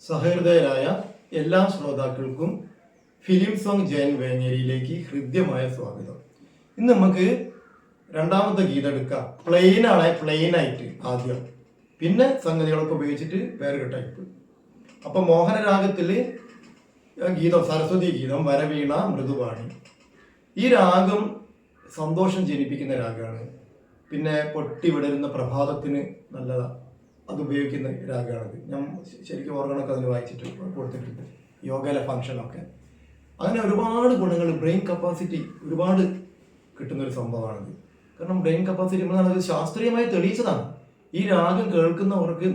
സഹൃദയരായ എല്ലാ ശ്രോതാക്കൾക്കും film song Jayan വേങ്ങേരിയിലേക്ക് ഹൃദ്യമായ സ്വാഗതം. ഇന്ന് നമുക്ക് രണ്ടാമത്തെ ഗീതം എടുക്കാം. പ്ലെയിനായിട്ട് ആദ്യം, പിന്നെ സംഗതികളൊക്കെ ഉപയോഗിച്ചിട്ട് വേറൊരു ടൈപ്പ്. അപ്പം മോഹനരാഗത്തിൽ ഗീതം സരസ്വതി ഗീതം വരവീണ മൃദുവാണി. ഈ രാഗം സന്തോഷം ജനിപ്പിക്കുന്ന രാഗമാണ്. പിന്നെ പൊട്ടി വിടരുന്ന പ്രഭാതത്തിന് നല്ലതാണ്, അത് ഉപയോഗിക്കുന്ന രാഗമാണത്. ഞാൻ ശരിക്കും ഓർഗണൊക്കെ അതിന് വായിച്ചിട്ട് കൊടുത്തിട്ടുണ്ട്, യോഗയിലെ ഫങ്ഷനൊക്കെ. അങ്ങനെ ഒരുപാട് ഗുണങ്ങൾ, ബ്രെയിൻ കപ്പാസിറ്റി ഒരുപാട് കിട്ടുന്നൊരു സംഭവമാണത്. കാരണം ബ്രെയിൻ കപ്പാസിറ്റി നമ്മളത് ശാസ്ത്രീയമായി തെളിയിച്ചതാണ്. ഈ രാഗം കേൾക്കുന്നവർക്ക്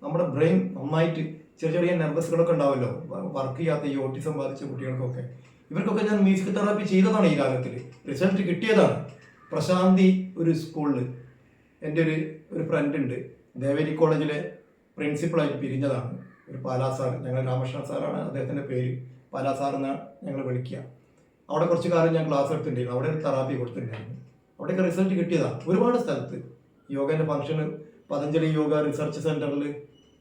നമ്മുടെ ബ്രെയിൻ നന്നായിട്ട് ചെറിയ ചെറിയ നെർവസുകളൊക്കെ ഉണ്ടാവുമല്ലോ, വർക്ക് ചെയ്യാത്ത ഈ ഓട്ടിസം ബാധിച്ച കുട്ടികൾക്കൊക്കെ, ഇവർക്കൊക്കെ ഞാൻ മ്യൂസിക് തെറാപ്പി ചെയ്തതാണ്. ഈ രാഗത്തിൽ റിസൾട്ട് കിട്ടിയതാണ്. പ്രശാന്തി ഒരു സ്കൂളിൽ എൻ്റെ ഒരു ഫ്രണ്ട് ഉണ്ട്, ദേവേരി കോളേജിലെ പ്രിൻസിപ്പളായിട്ട് പിരിഞ്ഞതാണ്. ഒരു പാലാ സാർ, ഞങ്ങൾ രാമകൃഷ്ണൻ സാറാണ് അദ്ദേഹത്തിൻ്റെ പേര്, പാലാ സാർ എന്നാണ് ഞങ്ങൾ വിളിക്കുക. അവിടെ കുറച്ച് കാലം ഞാൻ ക്ലാസ് എടുത്തിട്ടുണ്ടായിരുന്നു, അവിടെ ഒരു തെറാപ്പി കൊടുത്തിട്ടുണ്ടായിരുന്നു. അവിടെയൊക്കെ റിസൾട്ട് കിട്ടിയതാണ്. ഒരുപാട് സ്ഥലത്ത് യോഗേൻ്റെ ഫംഗ്ഷന് പതഞ്ജലി യോഗ റിസർച്ച് സെൻറ്ററിൽ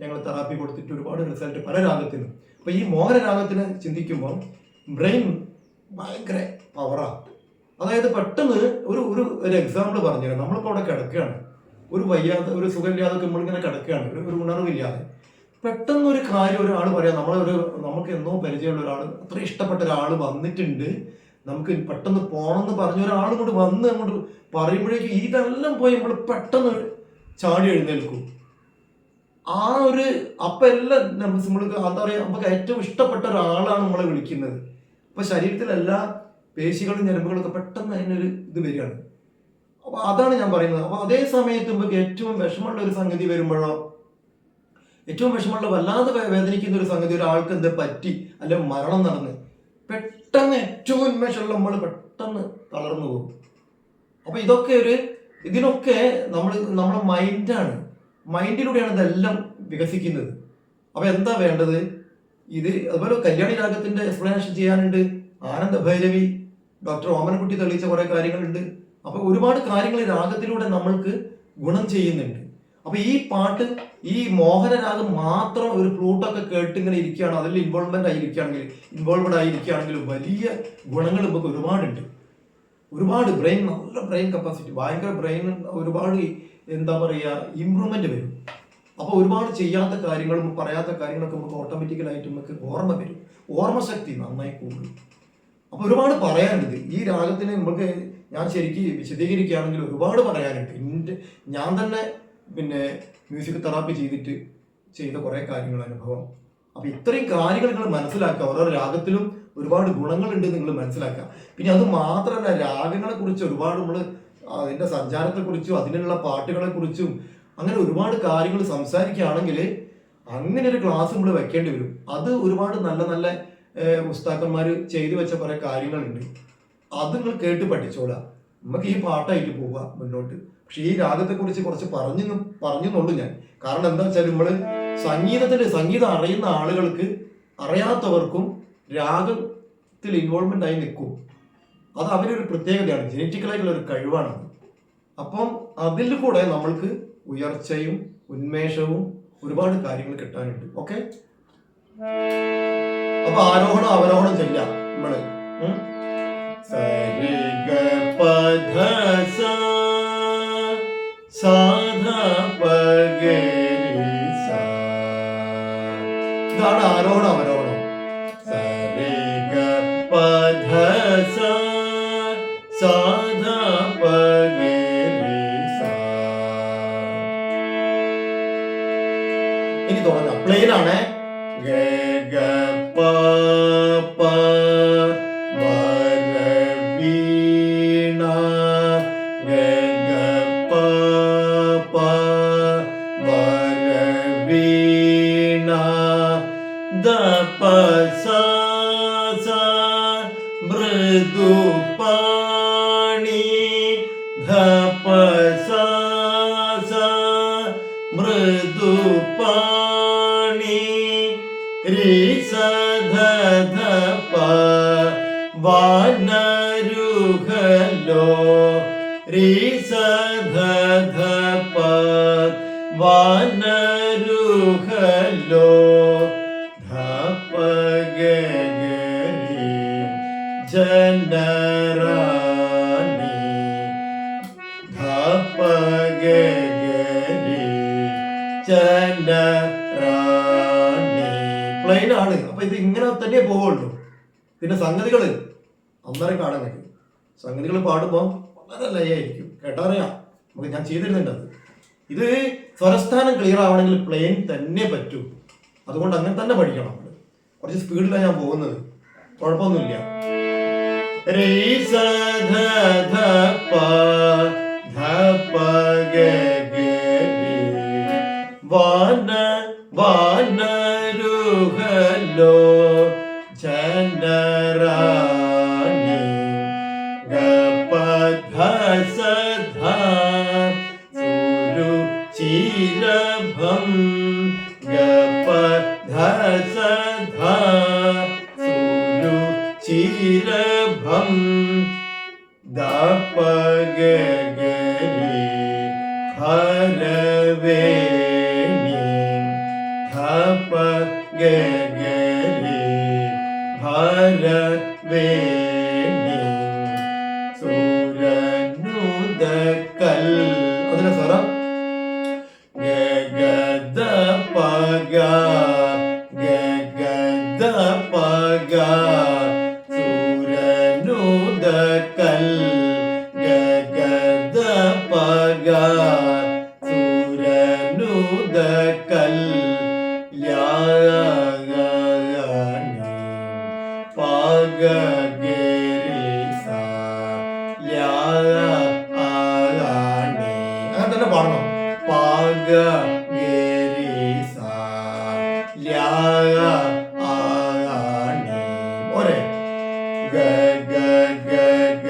ഞങ്ങൾ തെറാപ്പി കൊടുത്തിട്ട് ഒരുപാട് റിസൾട്ട് പല രാഗത്തിനും. അപ്പോൾ ഈ മോഹന രാഗത്തിന് ചിന്തിക്കുമ്പോൾ ബ്രെയിൻ ഭയങ്കര പവറാണ്. അതായത് പെട്ടെന്ന് ഒരു എക്സാമ്പിൾ പറഞ്ഞുതരാം. നമ്മളിപ്പോൾ അവിടെ കിടക്കുകയാണ്, ഒരു സുഖമില്ലാതൊക്കെ നമ്മളിങ്ങനെ കിടക്കുകയാണ്, ഒരു ഉണർവില്ലാതെ. പെട്ടെന്ന് ഒരു കാര്യം ഒരാൾ പറയാം, നമുക്ക് എന്നോ പരിചയമുള്ള ഒരാൾ, അത്ര ഇഷ്ടപ്പെട്ട ഒരാൾ വന്നിട്ടുണ്ട്, നമുക്ക് പെട്ടെന്ന് പോകണമെന്ന് പറഞ്ഞ ഒരാൾ കൂടി വന്ന് അങ്ങോട്ട് പറയുമ്പോഴേക്കും ഇതെല്ലാം പോയി നമ്മൾ പെട്ടെന്ന് ചാടി എഴുന്നേൽക്കും. അപ്പം എല്ലാം നമ്മൾക്ക് എന്താ പറയുക, നമുക്ക് ഏറ്റവും ഇഷ്ടപ്പെട്ട ഒരാളാണ് നമ്മളെ വിളിക്കുന്നത്. അപ്പം ശരീരത്തിലെല്ലാ പേശികളും ഞരമ്പുകളൊക്കെ പെട്ടെന്ന് അതിനൊരു ഇത് വരികയാണ്. അപ്പോൾ അതാണ് ഞാൻ പറയുന്നത്. അപ്പോൾ അതേ സമയത്ത് നമുക്ക് ഏറ്റവും വിഷമമുള്ള ഒരു സംഗതി വരുമ്പോഴോ, ഏറ്റവും വിഷമമുള്ള വല്ലാതെ വേദനിക്കുന്ന ഒരു സംഗതി, ഒരാൾക്ക് എന്താ പറ്റി അല്ലെങ്കിൽ മരണം നടന്ന് പെട്ടെന്ന് ഏറ്റവും ഉന്മേഷമുള്ള നമ്മൾ പെട്ടെന്ന് തളർന്നു പോകും. അപ്പോൾ ഇതിനൊക്കെ നമ്മളെ മൈൻഡാണ്, മൈൻഡിലൂടെയാണ് ഇതെല്ലാം വികസിക്കുന്നത്. അപ്പോൾ എന്താ വേണ്ടത്? അതുപോലെ കല്യാണി രാഗത്തിൻ്റെ എക്സ്പ്ലനേഷൻ ചെയ്യാനുണ്ട്, ആനന്ദ ഭൈരവി, ഡോക്ടർ ഓമനക്കുട്ടി തെളിയിച്ച കുറേ കാര്യങ്ങളുണ്ട്. അപ്പോൾ ഒരുപാട് കാര്യങ്ങൾ രാഗത്തിലൂടെ നമ്മൾക്ക് ഗുണം ചെയ്യുന്നുണ്ട്. അപ്പോൾ ഈ പാട്ട്, ഈ മോഹനരാഗം മാത്രം ഒരു ഫ്ലൂട്ടൊക്കെ കേട്ട് ഇങ്ങനെ ഇരിക്കുകയാണ്, അതിൽ ഇൻവോൾവ്ഡ് ആയിരിക്കുകയാണെങ്കിൽ വലിയ ഗുണങ്ങൾ നമുക്ക് ഒരുപാടുണ്ട്. ഒരുപാട് നല്ല ബ്രെയിൻ കപ്പാസിറ്റി, ഭയങ്കര ബ്രെയിൻ, ഒരുപാട് എന്താ പറയുക, ഇമ്പ്രൂവ്മെന്റ് വരും. അപ്പോൾ ഒരുപാട് ചെയ്യാത്ത കാര്യങ്ങളും പറയാത്ത കാര്യങ്ങളൊക്കെ നമുക്ക് ഓട്ടോമാറ്റിക്കലായിട്ട് നമുക്ക് ഓർമ്മ വരും, ഓർമ്മശക്തി നന്നായി കൂടും. അപ്പോൾ ഒരുപാട് പറയാനുണ്ട് ഈ രാഗത്തിന്. നമുക്ക് ഞാൻ ശരിക്കും വിശദീകരിക്കുകയാണെങ്കിൽ ഒരുപാട് പറയാനുണ്ട്. ഞാൻ തന്നെ മ്യൂസിക് തെറാപ്പി ചെയ്ത കുറേ കാര്യങ്ങൾ അനുഭവം. അപ്പോൾ ഇത്രയും കാര്യങ്ങൾ നിങ്ങൾ മനസ്സിലാക്കുക. ഓരോ രാഗത്തിലും ഒരുപാട് ഗുണങ്ങളുണ്ട് നിങ്ങൾ മനസ്സിലാക്കുക. പിന്നെ അത് മാത്രമല്ല, രാഗങ്ങളെ കുറിച്ച് ഒരുപാട് നമ്മൾ അതിൻ്റെ സഞ്ചാരത്തെക്കുറിച്ചും അതിനുള്ള പാട്ടുകളെ കുറിച്ചും അങ്ങനെ ഒരുപാട് കാര്യങ്ങൾ സംസാരിക്കുകയാണെങ്കിൽ അങ്ങനെ ഒരു ക്ലാസ് നമ്മൾ വെക്കേണ്ടി വരും. അത് ഒരുപാട് നല്ല നല്ല ഉസ്താക്കന്മാർ ചെയ്തു വെച്ച കുറേ കാര്യങ്ങളുണ്ട്. അത് നിങ്ങൾ കേട്ട് പഠിച്ചോളാം. നമുക്ക് ഈ പാട്ടായിട്ട് പോവുക മുന്നോട്ട്. പക്ഷെ ഈ രാഗത്തെക്കുറിച്ച് കുറച്ച് പറഞ്ഞെന്നുള്ളൂ ഞാൻ. കാരണം എന്താ വെച്ചാൽ നമ്മൾ സംഗീതം അറിയുന്ന ആളുകൾക്ക്, അറിയാത്തവർക്കും രാഗത്തിൽ ഇൻവോൾവ്മെന്റ് ആയി നിൽക്കും. അത് അവരൊരു പ്രത്യേകതയാണ്, ജനറ്റിക്കലായിട്ടുള്ള ഒരു കഴിവാണ്. അപ്പം അതിൽ കൂടെ നമ്മൾക്ക് ഉയർച്ചയും ഉന്മേഷവും ഒരുപാട് കാര്യങ്ങൾ കിട്ടാനുണ്ട്. ഓക്കെ, അപ്പൊ ആരോഹണം അവരോഹണം ചെല്ലാം നമ്മള്. ഇതാണ് ആരോഹണം അവരോഹണം. ഇനി തുടങ്ങാം. പ്ലെയിൻ ആണേ. മൃദുപാണി മൃദുപാണി രിസധധപ വാനരുഹലോ രിസധധപ വാനരുഹലോ ജനറാണി ധപ ഗരി ജനറാണി. പ്ലെയിൻ ആണ്. അപ്പൊ ഇത് ഇങ്ങനെ തന്നെ പോവുള്ളൂ. പിന്നെ സംഗതികള് അന്നേരം കാണാൻ കഴിയും. സംഗതികൾ പാടുമ്പോൾ വളരെ ലയായിരിക്കും, കേട്ടറിയാം. നമുക്ക് ഞാൻ ചെയ്തിരുന്നുണ്ട് അത്. ഇത് സ്വരസ്ഥാനം ക്ലിയർ ആവണമെങ്കിൽ പ്ലെയിൻ തന്നെ പറ്റൂ. അതുകൊണ്ട് അങ്ങനെ തന്നെ പഠിക്കണം. നമ്മൾ കുറച്ച് സ്പീഡിലാണ് ഞാൻ പോകുന്നത്, കുഴപ്പമൊന്നുമില്ല. വാനരുഹലോ ജനറാണി ഗപധസധാ സുരുചിരഭം ഗപധസധാ സുരുചിരഭം ദപഗരി ഹരവേണി ധപഗരി ഹരവേണി സൂരനുദകൽ. അതിന്റെ സ്വരം ഗഗദപഗ ഗഗദപഗ സൂരനുദകൽ ഗഗദപഗ സൂരനുദകൽ യാഗാണി പാഗഗരിസ യാഗാണി. അങ്ങനെ തന്നെ പാടണം. പാഗഗരിസ യാഗാണി. ഒരേ ഗ ഗ ഗ ഗ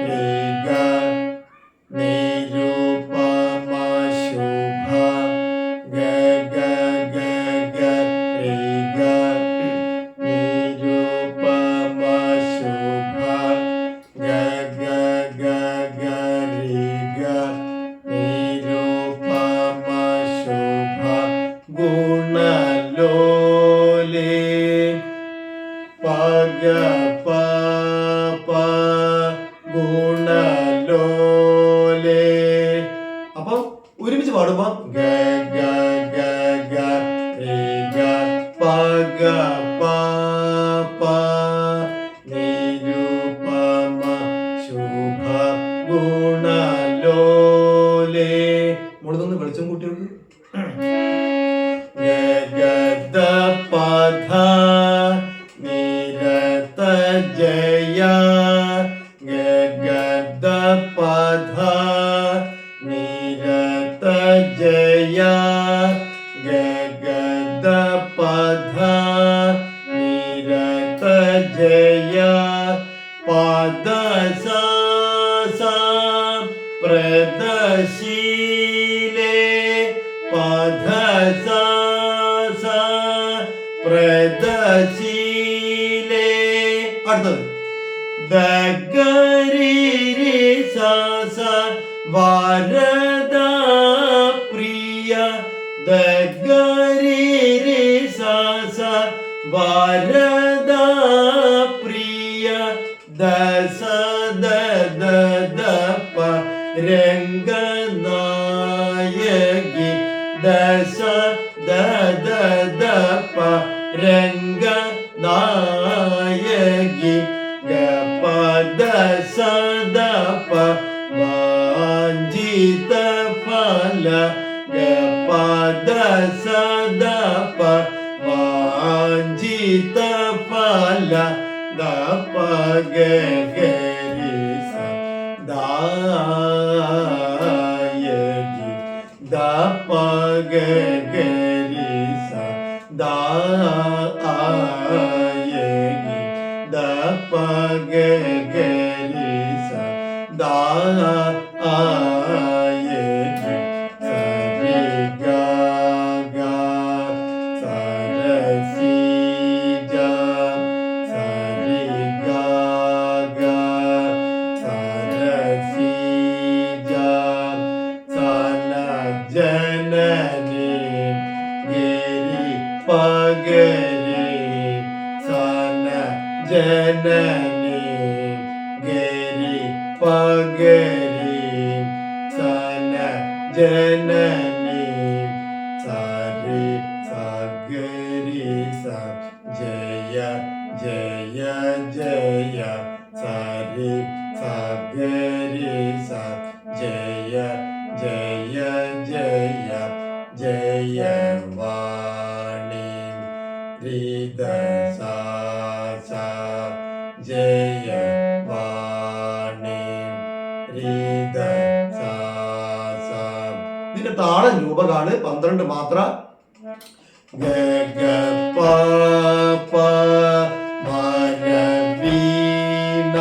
രി ഗ നിരുപമ ശുഭ ഗ ഗ ഗ ഗ രി ഗ നിരുപമ ശുഭ ഗ ഗ ഗ ഗ രി ഗ നിരുപമ ശുഭ ഗുണലോലേ പഗ പ ഗുണലോലേ. അപ്പം ഒരുമിച്ച് പാടുമ്പോ ഗ ഗ ഗ ഗ രി ഗ പഗ പ നിരുപമ ശുഭ ഗുണലോലേ. മുഴുതൊന്ന് വെളിച്ചം കൂട്ടിയെടുക്കും. ഗഗദപധ നിരത ജയ ഗഗദപധ നിരത ജയ ഗഗദപധ നിരത ജയ പദസ പ്രദശീലേ പദസ പ്രദശീലേ. അടുത്തത് ദഗരി സ വരദ പ്രിയ ദഗരി സ വരദ പ്രിയ ദസ ദദപ രംഗനായകി ദശ ദദപ രംഗനായകി ഗപദശ ദപ വാഞ്ഛിത ഫല ഗപദശ ദപ വാഞ്ഛിത ഫല ദപ ഗരി സ ദായകി ദപ ഗരി സ ദായകി ദപ ഗരി സ ദായകി സരി ഗ ഗ സരസി ജ സരി ഗ ഗ സരസി ജ സന ജനനി ഗരി പഗരി സന ജനനി പഗരി സന ജനനി സരി സഗരി സ ജയ ജയ ജയ സരി സഗരി സ ജയ ജയ ജയ ജയവാണി ഹൃദ സാ ജയവാണി ഹൃദ സാ. ഇതിന്റെ താളം രൂപകാണ് 12 മാത്ര. ഗ ഗ പ പ മന വീണ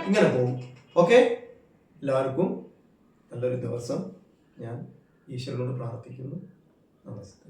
ഇങ്ങനെ പോകും. ഓക്കെ, എല്ലാവർക്കും നല്ലൊരു ദിവസം ഞാൻ ഈശ്വരനോട് പ്രാർത്ഥിക്കുന്നു. നമസ്തേ.